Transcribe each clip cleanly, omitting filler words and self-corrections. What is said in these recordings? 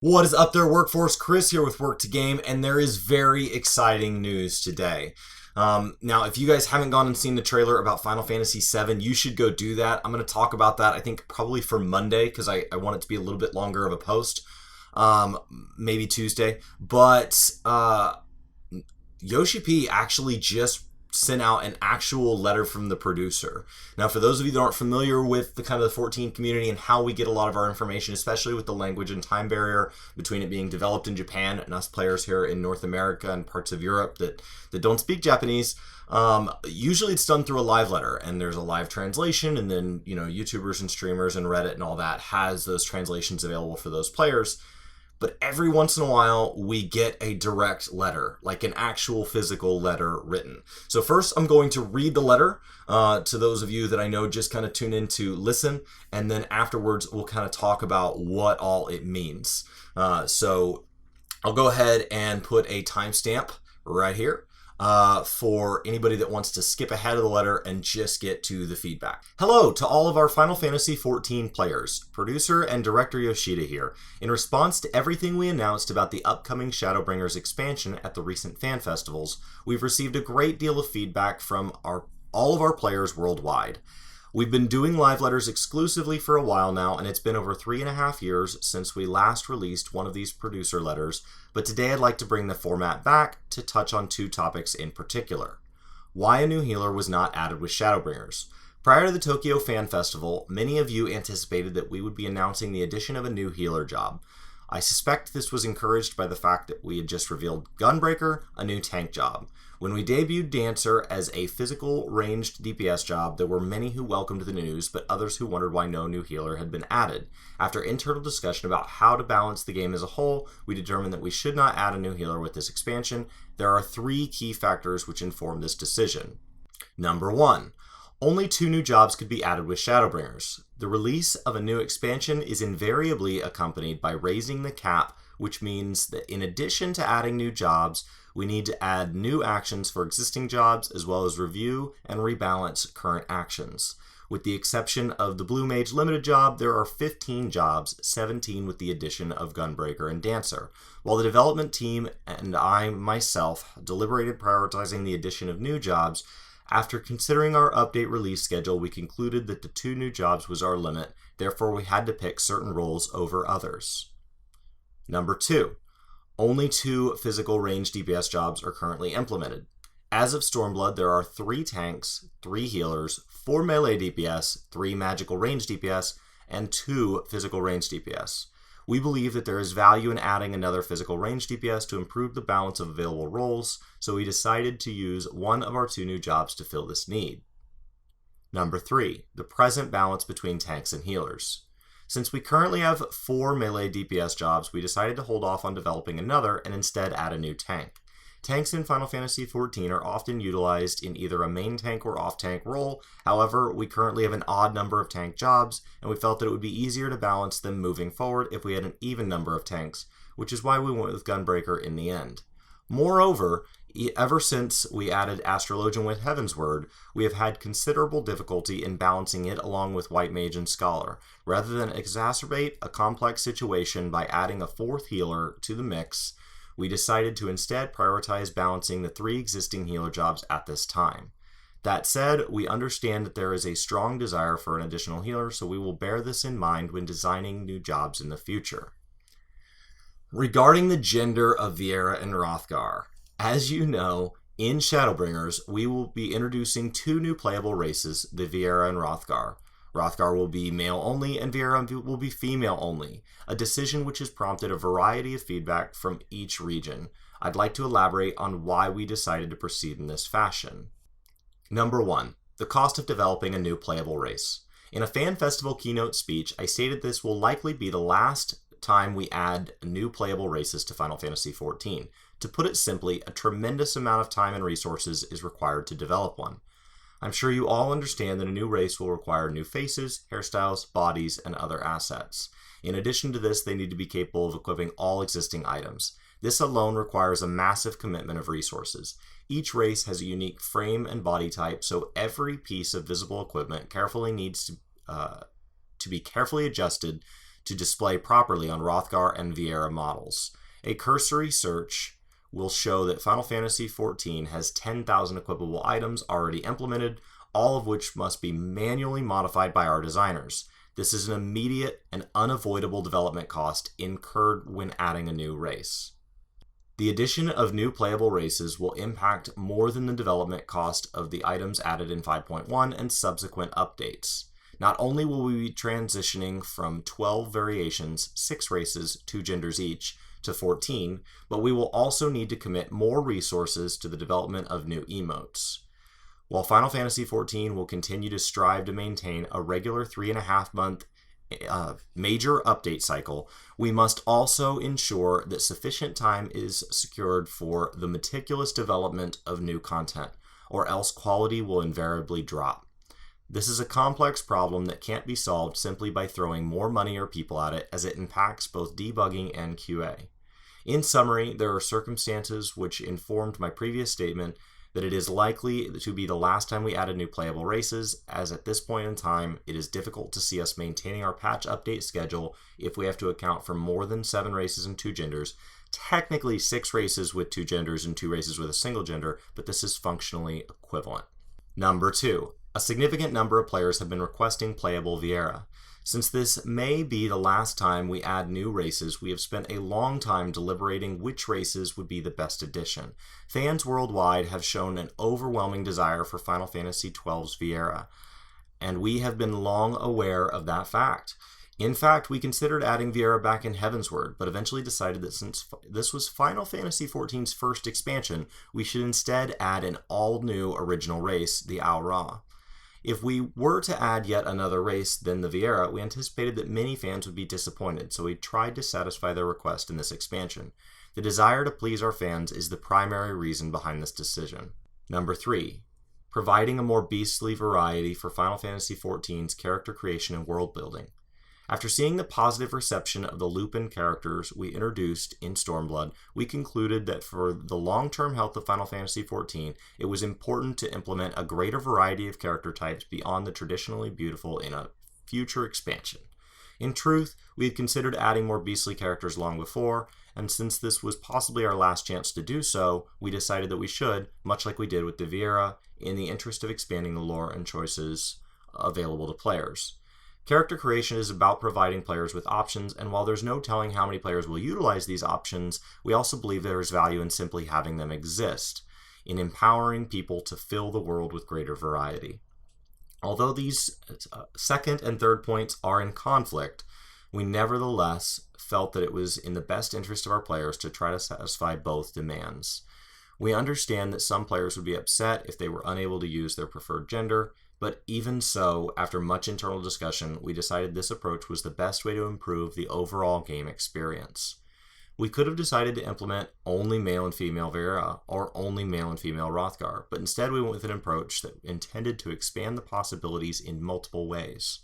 What is up there, workforce? Chris here with Work to Game, and there is very exciting news today. Now, if you guys haven't gone and seen the trailer about Final Fantasy VII, you should go do that. I'm going to talk about that, I think, probably for Monday, because I want it to be a little bit longer of a post. Maybe Tuesday. But Yoshi P actually just sent out an actual letter from the producer. Now, for those of you that aren't familiar with the kind of the 14 community and how we get a lot of our information, especially with the language and time barrier between it being developed in Japan and us players here in North America and parts of Europe that don't speak Japanese, usually it's done through a live letter, and there's a live translation, and then, YouTubers and streamers and Reddit and all that has those translations available for those players. But every once in a while, we get a direct letter, like an actual physical letter written. So first, I'm going to read the letter to those of you that I know just kind of tune in to listen. And then afterwards, we'll kind of talk about what all it means. So I'll go ahead and put a timestamp right here. For anybody that wants to skip ahead of the letter and just get to the feedback. Hello to all of our Final Fantasy XIV players. Producer and director Yoshida here. In response to everything we announced about the upcoming Shadowbringers expansion at the recent fan festivals, we've received a great deal of feedback from all of our players worldwide. We've been doing live letters exclusively for a while now, and it's been over 3.5 years since we last released one of these producer letters, but today I'd like to bring the format back to touch on two topics in particular. Why a new healer was not added with Shadowbringers. Prior to the Tokyo Fan Festival, many of you anticipated that we would be announcing the addition of a new healer job. I suspect this was encouraged by the fact that we had just revealed Gunbreaker, a new tank job. When we debuted Dancer as a physical ranged DPS job, there were many who welcomed the news, but others who wondered why no new healer had been added. After internal discussion about how to balance the game as a whole, we determined that we should not add a new healer with this expansion. There are 3 key factors which inform this decision. Number 1. Only 2 new jobs could be added with Shadowbringers. The release of a new expansion is invariably accompanied by raising the cap, which means that in addition to adding new jobs, we need to add new actions for existing jobs, as well as review and rebalance current actions. With the exception of the Blue Mage Limited job, there are 15 jobs, 17 with the addition of Gunbreaker and Dancer. While the development team and I myself deliberated prioritizing the addition of new jobs, after considering our update release schedule, we concluded that the 2 new jobs was our limit, therefore we had to pick certain roles over others. Number 2. Only 2 physical range DPS jobs are currently implemented. As of Stormblood, there are 3 tanks, 3 healers, 4 melee DPS, 3 magical range DPS, and 2 physical range DPS. We believe that there is value in adding another physical range DPS to improve the balance of available roles, so we decided to use one of our 2 new jobs to fill this need. Number 3. The present balance between tanks and healers. Since we currently have 4 melee DPS jobs, we decided to hold off on developing another and instead add a new tank. Tanks in Final Fantasy XIV are often utilized in either a main tank or off-tank role. However, we currently have an odd number of tank jobs, and we felt that it would be easier to balance them moving forward if we had an even number of tanks, which is why we went with Gunbreaker in the end. Moreover, ever since we added Astrologian with Heavensward, we have had considerable difficulty in balancing it along with White Mage and Scholar. Rather than exacerbate a complex situation by adding a 4th healer to the mix, we decided to instead prioritize balancing the 3 existing healer jobs at this time. That said, we understand that there is a strong desire for an additional healer, so we will bear this in mind when designing new jobs in the future. Regarding the gender of Viera and Hrothgar, as you know, in Shadowbringers, we will be introducing 2 new playable races, the Viera and Hrothgar. Hrothgar will be male only and Viera will be female only, a decision which has prompted a variety of feedback from each region. I'd like to elaborate on why we decided to proceed in this fashion. Number 1. The cost of developing a new playable race. In a fan festival keynote speech, I stated this will likely be the last time we add new playable races to Final Fantasy XIV. To put it simply, a tremendous amount of time and resources is required to develop one. I'm sure you all understand that a new race will require new faces, hairstyles, bodies, and other assets. In addition to this, they need to be capable of equipping all existing items. This alone requires a massive commitment of resources. Each race has a unique frame and body type, so every piece of visible equipment carefully needs to be carefully adjusted to display properly on Hrothgar and Viera models. A cursory search will show that Final Fantasy XIV has 10,000 equipable items already implemented, all of which must be manually modified by our designers. This is an immediate and unavoidable development cost incurred when adding a new race. The addition of new playable races will impact more than the development cost of the items added in 5.1 and subsequent updates. Not only will we be transitioning from 12 variations, 6 races, 2 genders each, to 14, but we will also need to commit more resources to the development of new emotes. While Final Fantasy XIV will continue to strive to maintain a regular 3.5-month major update cycle, we must also ensure that sufficient time is secured for the meticulous development of new content, or else quality will invariably drop. This is a complex problem that can't be solved simply by throwing more money or people at it, as it impacts both debugging and QA. In summary, there are circumstances which informed my previous statement that it is likely to be the last time we added new playable races, as at this point in time, it is difficult to see us maintaining our patch update schedule if we have to account for more than 7 races and 2 genders, technically 6 races with 2 genders and 2 races with a single gender, but this is functionally equivalent. Number 2. A significant number of players have been requesting playable Viera. Since this may be the last time we add new races, we have spent a long time deliberating which races would be the best addition. Fans worldwide have shown an overwhelming desire for Final Fantasy XII's Viera, and we have been long aware of that fact. In fact, we considered adding Viera back in Heavensward, but eventually decided that since this was Final Fantasy XIV's first expansion, we should instead add an all-new original race, the Aura. If we were to add yet another race than the Viera, we anticipated that many fans would be disappointed, so we tried to satisfy their request in this expansion. The desire to please our fans is the primary reason behind this decision. Number 3. Providing a more beastly variety for Final Fantasy XIV's character creation and world building. After seeing the positive reception of the Lupin characters we introduced in Stormblood, we concluded that for the long-term health of Final Fantasy XIV, it was important to implement a greater variety of character types beyond the traditionally beautiful in a future expansion. In truth, we had considered adding more beastly characters long before, and since this was possibly our last chance to do so, we decided that we should, much like we did with the Viera, in the interest of expanding the lore and choices available to players. Character creation is about providing players with options, and while there's no telling how many players will utilize these options, we also believe there is value in simply having them exist, in empowering people to fill the world with greater variety. Although these second and third points are in conflict, we nevertheless felt that it was in the best interest of our players to try to satisfy both demands. We understand that some players would be upset if they were unable to use their preferred gender, but even so, after much internal discussion, we decided this approach was the best way to improve the overall game experience. We could have decided to implement only male and female Viera, or only male and female Hrothgar, but instead we went with an approach that intended to expand the possibilities in multiple ways.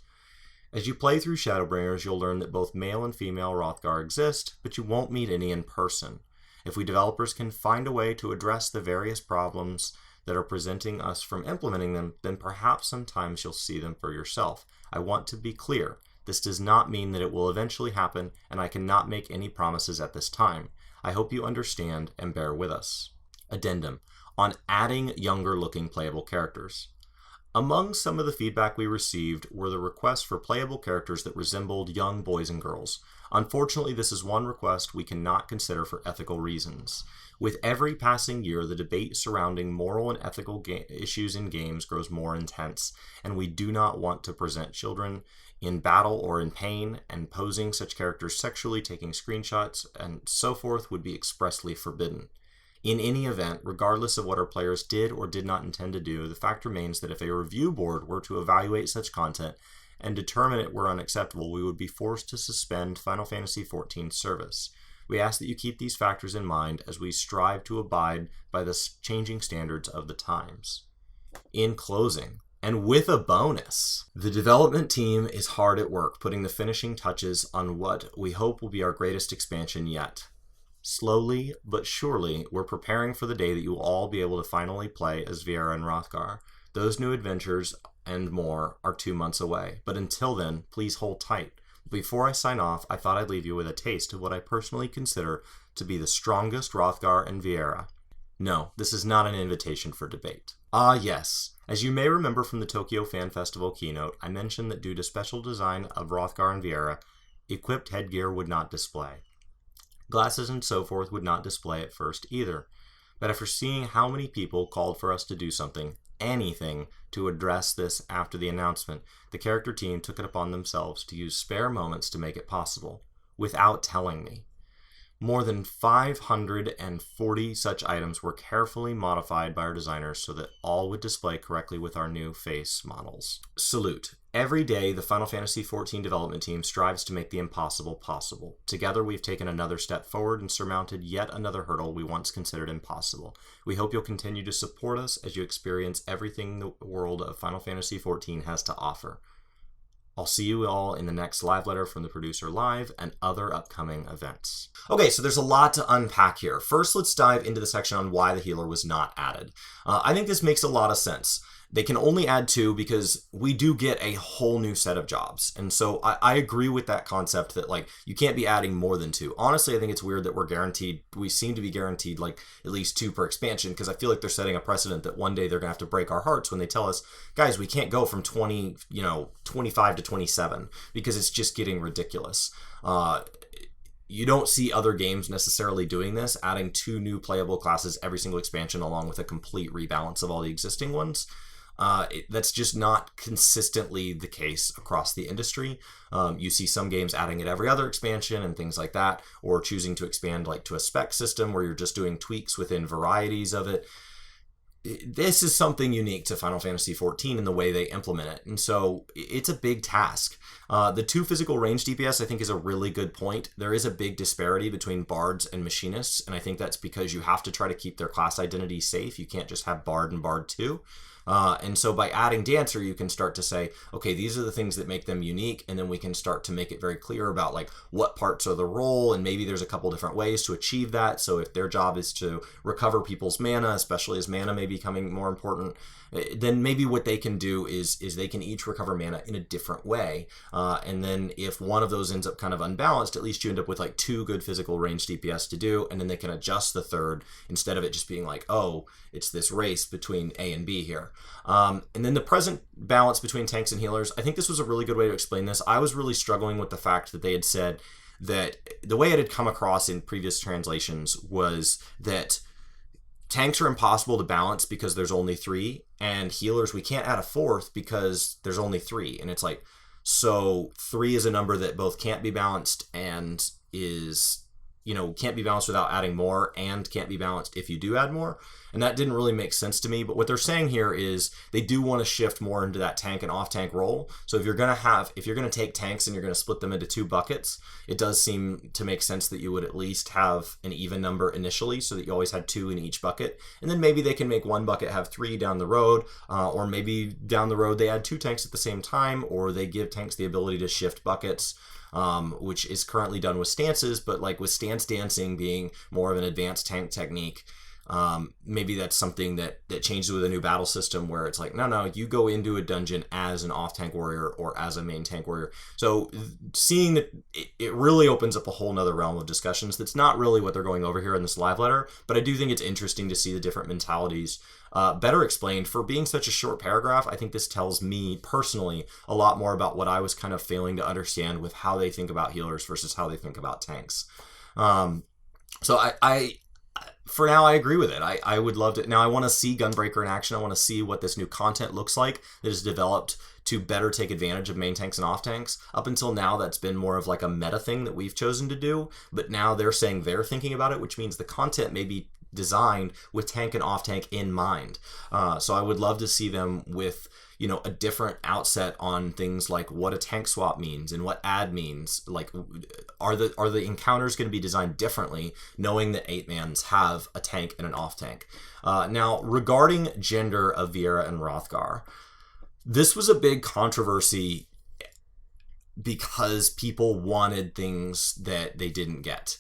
As you play through Shadowbringers, you'll learn that both male and female Hrothgar exist, but you won't meet any in person. If we developers can find a way to address the various problems that are preventing us from implementing them, then perhaps sometimes you'll see them for yourself. I want to be clear. This does not mean that it will eventually happen, and I cannot make any promises at this time. I hope you understand and bear with us. Addendum on adding younger-looking playable characters. Among some of the feedback we received were the requests for playable characters that resembled young boys and girls. Unfortunately, this is one request we cannot consider for ethical reasons. With every passing year, the debate surrounding moral and ethical issues in games grows more intense, and we do not want to present children in battle or in pain, and posing such characters sexually, taking screenshots, and so forth would be expressly forbidden. In any event, regardless of what our players did or did not intend to do, the fact remains that if a review board were to evaluate such content and determine it were unacceptable, we would be forced to suspend Final Fantasy XIV's service. We ask that you keep these factors in mind as we strive to abide by the changing standards of the times. In closing, and with a bonus, the development team is hard at work putting the finishing touches on what we hope will be our greatest expansion yet. Slowly but surely, we're preparing for the day that you will all be able to finally play as Viera and Hrothgar. Those new adventures and more are 2 months away, but until then, please hold tight. Before I sign off, I thought I'd leave you with a taste of what I personally consider to be the strongest Hrothgar and Viera. No, this is not an invitation for debate. Ah, yes. As you may remember from the Tokyo Fan Festival keynote, I mentioned that due to special design of Hrothgar and Viera, equipped headgear would not display. Glasses and so forth would not display at first either. But after seeing how many people called for us to do something, anything, to address this after the announcement, the character team took it upon themselves to use spare moments to make it possible, without telling me. More than 540 such items were carefully modified by our designers so that all would display correctly with our new face models. Salute. Every day, the Final Fantasy XIV development team strives to make the impossible possible. Together, we've taken another step forward and surmounted yet another hurdle we once considered impossible. We hope you'll continue to support us as you experience everything the world of Final Fantasy XIV has to offer. I'll see you all in the next live letter from the producer live and other upcoming events. Okay, so there's a lot to unpack here. First, let's dive into the section on why the healer was not added. I think this makes a lot of sense. They can only add 2 because we do get a whole new set of jobs. And so I agree with that concept that, like, you can't be adding more than 2. Honestly, I think it's weird that we seem to be guaranteed like at least 2 per expansion, because I feel like they're setting a precedent that one day they're gonna have to break our hearts when they tell us, guys, we can't go from 25 to 27 because it's just getting ridiculous. You don't see other games necessarily doing this, adding 2 new playable classes every single expansion along with a complete rebalance of all the existing ones. That's just not consistently the case across the industry. You see some games adding it every other expansion and things like that, or choosing to expand like to a spec system where you're just doing tweaks within varieties of it. This is something unique to Final Fantasy XIV in the way they implement it, and so it's a big task. The 2 physical range DPS, I think, is a really good point. There is a big disparity between bards and machinists, and I think that's because you have to try to keep their class identity safe. You can't just have bard and bard 2. And so by adding dancer, you can start to say, okay, these are the things that make them unique, and then we can start to make it very clear about like what parts are the role, and maybe there's a couple different ways to achieve that. So if their job is to recover people's mana, especially as mana may be becoming more important, then maybe what they can do is they can each recover mana in a different way. And then if one of those ends up kind of unbalanced, at least you end up with like 2 good physical range DPS to do, and then they can adjust the third instead of it just being like, oh, it's this race between A and B here. And then the present balance between tanks and healers, I think this was a really good way to explain this. I was really struggling with the fact that they had said that the way it had come across in previous translations was that tanks are impossible to balance because there's only 3, and healers, we can't add a 4th because there's only 3. And it's like, so 3 is a number that both can't be balanced and is, can't be balanced without adding more, and can't be balanced if you do add more. And that didn't really make sense to me. But what they're saying here is they do want to shift more into that tank and off tank role. So if you're going to take tanks and you're going to split them into 2 buckets, it does seem to make sense that you would at least have an even number initially so that you always had 2 in each bucket. And then maybe they can make one bucket have 3 down the road, or maybe down the road they add 2 tanks at the same time, or they give tanks the ability to shift buckets. Which is currently done with stances, but like with stance dancing being more of an advanced tank technique, maybe that's something that changes with a new battle system where it's like, no, you go into a dungeon as an off-tank warrior or as a main tank warrior. So seeing that it really opens up a whole nother realm of discussions that's not really what they're going over here in this live letter, but I do think it's interesting to see the different mentalities better explained. For being such a short paragraph, I think this tells me personally a lot more about what I was kind of failing to understand with how they think about healers versus how they think about tanks. So I for now, I agree with it. I would love to. Now, I want to see Gunbreaker in action. I want to see what this new content looks like that is developed to better take advantage of main tanks and off tanks. Up until now, that's been more of like a meta thing that we've chosen to do. But now they're saying they're thinking about it, which means the content may be designed with tank and off tank in mind. So I would love to see them with a different outset on things like what a tank swap means and what add means. Like, are the encounters going to be designed differently, knowing that 8-mans have a tank and an off tank? Now, regarding gender of Viera and Hrothgar, this was a big controversy because people wanted things that they didn't get.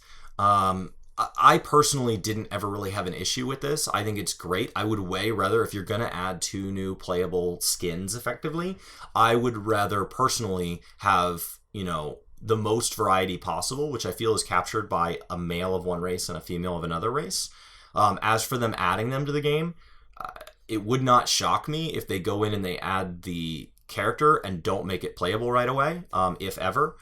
I personally didn't ever really have an issue with this. I think it's great. I would way rather, if you're going to add 2 new playable skins effectively, I would rather personally have, the most variety possible, which I feel is captured by a male of one race and a female of another race. As for them adding them to the game, it would not shock me if they go in and they add the character and don't make it playable right away, if ever,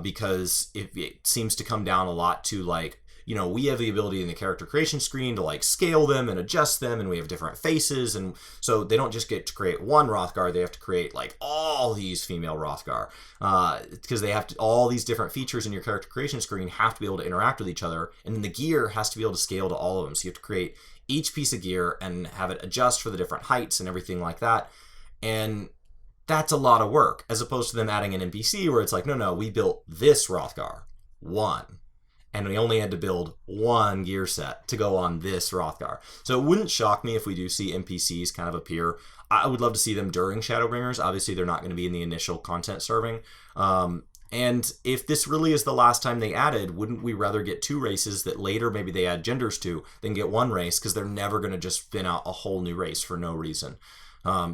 because it seems to come down a lot to like, you know, we have the ability in the character creation screen to like scale them and adjust them, and we have different faces, and so they don't just get to create one Hrothgar, they have to create like all these female Hrothgar, because they have to, all these different features in your character creation screen have to be able to interact with each other, and then the gear has to be able to scale to all of them, so you have to create each piece of gear and have it adjust for the different heights and everything like that, and that's a lot of work, as opposed to them adding an NPC where it's like, no, we built this Hrothgar, one. And we only had to build one gear set to go on this Hrothgar. So it wouldn't shock me if we do see NPCs kind of appear. I would love to see them during Shadowbringers. Obviously, they're not going to be in the initial content serving. And if this really is the last time they added, wouldn't we rather get two races that later maybe they add genders to than get one race, because they're never going to just spin out a whole new race for no reason.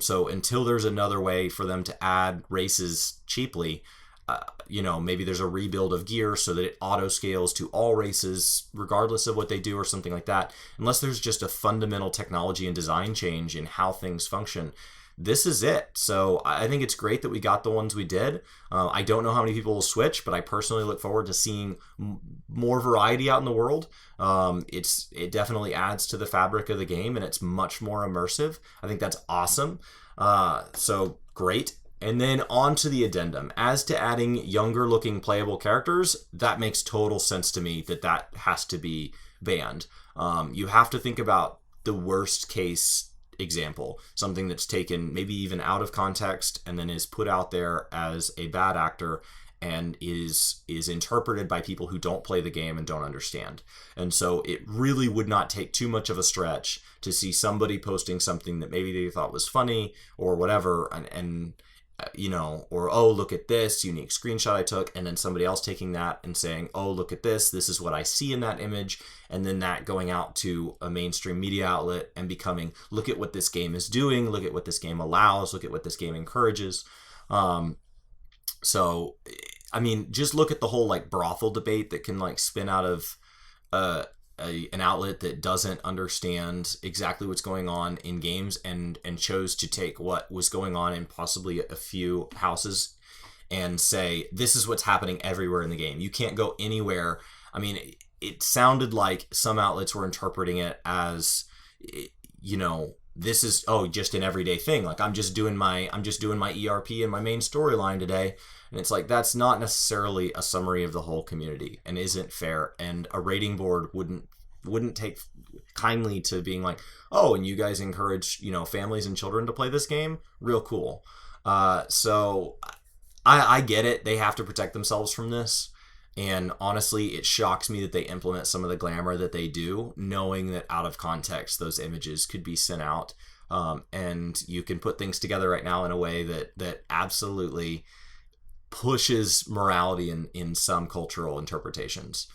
So until there's another way for them to add races cheaply, you know, maybe there's a rebuild of gear so that it auto scales to all races regardless of what they do or something like that. Unless there's just a fundamental technology and design change in how things function, this is it. So I think it's great that we got the ones we did. I don't know how many people will switch, but I personally look forward to seeing more variety out in the world. It definitely adds to the fabric of the game, and it's much more immersive. I think that's awesome. So great. And then on to the addendum. As to adding younger looking playable characters, that makes total sense to me that has to be banned. You have to think about the worst case example, something that's taken maybe even out of context and then is put out there as a bad actor and is interpreted by people who don't play the game and don't understand. And so it really would not take too much of a stretch to see somebody posting something that maybe they thought was funny or whatever, and you know, or, oh, look at this unique screenshot I took, and then somebody else taking that and saying, oh, look at this is what I see in that image, and then that going out to a mainstream media outlet and becoming, look at what this game is doing, look at what this game allows, look at what this game encourages. So, I mean, just look at the whole like brothel debate that can like spin out of an outlet that doesn't understand exactly what's going on in games and chose to take what was going on in possibly a few houses and say, this is what's happening everywhere in the game. You can't go anywhere. I mean, it sounded like some outlets were interpreting it as, you know, this is, oh, just an everyday thing. Like I'm just doing my ERP and my main storyline today. And it's like, that's not necessarily a summary of the whole community and isn't fair. And a rating board wouldn't take kindly to being like, oh, and you guys encourage, you know, families and children to play this game. Real cool. So I get it. They have to protect themselves from this. And honestly, it shocks me that they implement some of the glamour that they do, knowing that out of context, those images could be sent out. And you can put things together right now in a way that absolutely pushes morality in some cultural interpretations.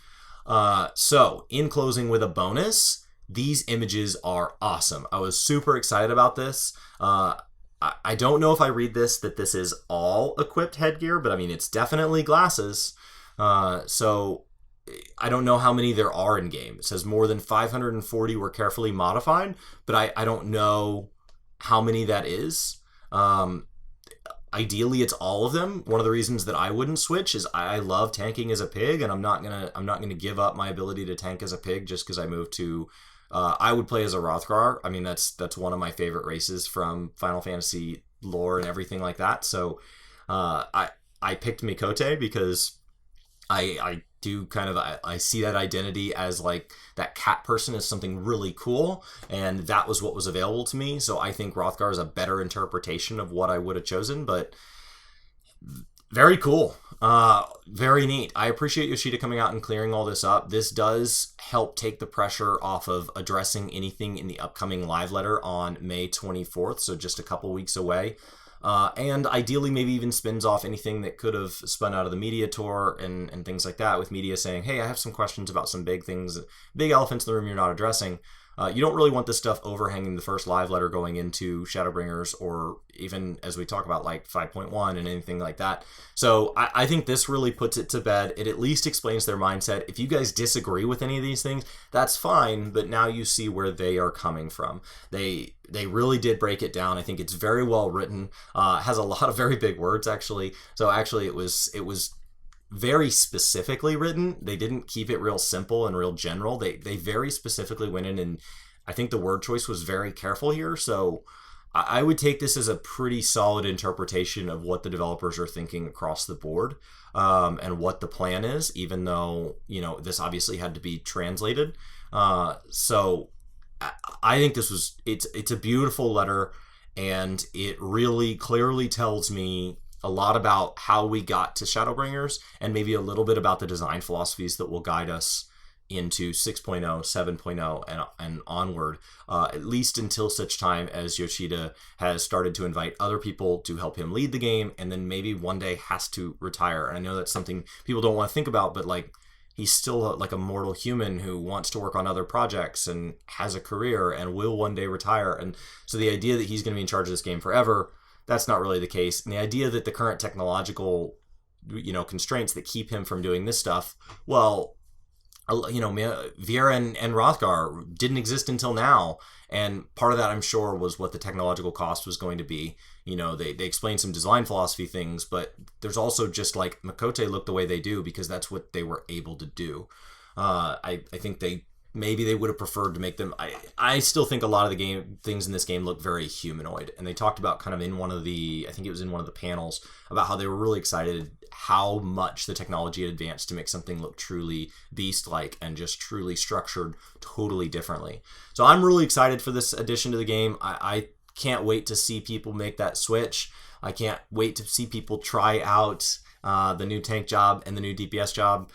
So in closing with a bonus, these images are awesome. I was super excited about this. I don't know if I read this that this is all equipped headgear, but I mean, it's definitely glasses. So I don't know how many there are in game. It says more than 540 were carefully modified, but I don't know how many that is. Ideally, it's all of them. One of the reasons that I wouldn't switch is I love tanking as a pig, and I'm not gonna give up my ability to tank as a pig just because I moved to. I would play as a Hrothgar. I mean, that's one of my favorite races from Final Fantasy lore and everything like that. So I picked Mikote because I do kind of, I see that identity as like that cat person as something really cool, and that was what was available to me. So I think Hrothgar is a better interpretation of what I would have chosen, but very cool. Very neat. I appreciate Yoshida coming out and clearing all this up. This does help take the pressure off of addressing anything in the upcoming live letter on May 24th, so just a couple weeks away. And ideally maybe even spins off anything that could have spun out of the media tour and things like that, with media saying, hey, I have some questions about some big things, big elephants in the room you're not addressing. You don't really want this stuff overhanging the first live letter going into Shadowbringers, or even as we talk about like 5.1 and anything like that. So I think this really puts it to bed. It at least explains their mindset. If you guys disagree with any of these things, that's fine, but now you see where they are coming from. They really did break it down. I think it's very well written. Has a lot of very big words, actually. So actually it was very specifically written. They didn't keep it real simple and real general. They very specifically went in, and I think the word choice was very careful here. So I would take this as a pretty solid interpretation of what the developers are thinking across the board, and what the plan is, even though, you know, this obviously had to be translated. So I think it's a beautiful letter, and it really clearly tells me a lot about how we got to Shadowbringers, and maybe a little bit about the design philosophies that will guide us into 6.0, 7.0, and onward, at least until such time as Yoshida has started to invite other people to help him lead the game, and then maybe one day has to retire. And I know that's something people don't want to think about, but like, he's still like a mortal human who wants to work on other projects and has a career and will one day retire. And so the idea that he's going to be in charge of this game forever, that's not really the case. And the idea that the current technological, you know, constraints that keep him from doing this stuff, well, you know, Viera and Hrothgar didn't exist until now. And part of that, I'm sure, was what the technological cost was going to be. You know, they explained some design philosophy things, but there's also just like Makote look the way they do because that's what they were able to do. I think maybe they would have preferred to make them. I still think a lot of the things in this game look very humanoid, and they talked about kind of in one of the, I think it was in one of the panels, about how they were really excited how much the technology had advanced to make something look truly beast-like and just truly structured totally differently. So I'm really excited for this addition to the game. I can't wait to see people make that switch. I can't wait to see people try out the new tank job and the new DPS job.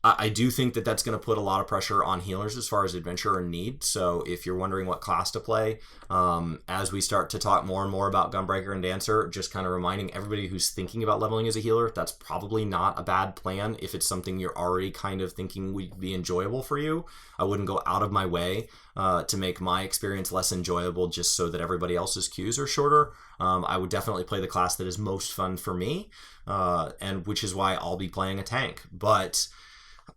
I do think that that's going to put a lot of pressure on healers as far as adventure and need. So if you're wondering what class to play, as we start to talk more and more about Gunbreaker and Dancer, just kind of reminding everybody who's thinking about leveling as a healer, that's probably not a bad plan if it's something you're already kind of thinking would be enjoyable for you. I wouldn't go out of my way to make my experience less enjoyable just so that everybody else's queues are shorter. I would definitely play the class that is most fun for me, and which is why I'll be playing a tank. But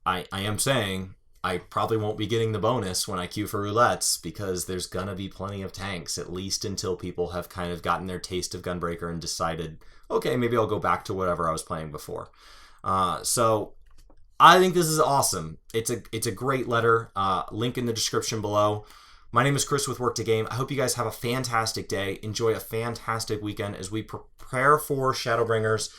I am saying I probably won't be getting the bonus when I queue for roulettes, because there's gonna be plenty of tanks, at least until people have kind of gotten their taste of Gunbreaker and decided, okay, maybe I'll go back to whatever I was playing before. So I think this is awesome. It's a great letter. Link in the description below. My name is Chris with Work to Game. I hope you guys have a fantastic day. Enjoy a fantastic weekend as we prepare for Shadowbringers.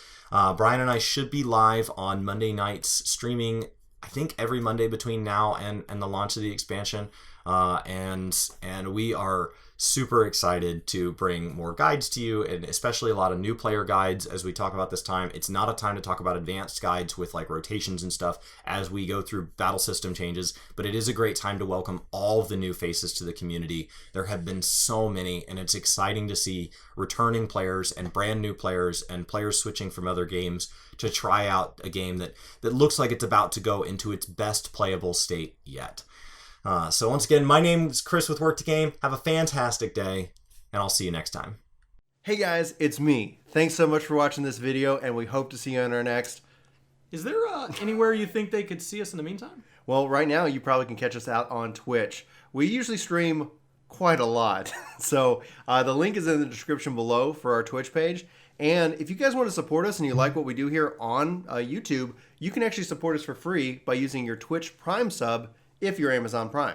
Brian and I should be live on Monday nights streaming, I think every Monday between now and the launch of the expansion, and we are super excited to bring more guides to you, and especially a lot of new player guides as we talk about this time. It's not a time to talk about advanced guides with like rotations and stuff as we go through battle system changes, but it is a great time to welcome all of the new faces to the community. There have been so many, and it's exciting to see returning players and brand new players and players switching from other games to try out a game that looks like it's about to go into its best playable state yet. So once again, my name is Chris with Work to Game. Have a fantastic day, and I'll see you next time. Hey guys, it's me. Thanks so much for watching this video, and we hope to see you on our next. Is there anywhere you think they could see us in the meantime? Well, right now you probably can catch us out on Twitch. We usually stream quite a lot. So the link is in the description below for our Twitch page. And if you guys want to support us and you like what we do here on YouTube, you can actually support us for free by using your Twitch Prime sub if you're Amazon Prime.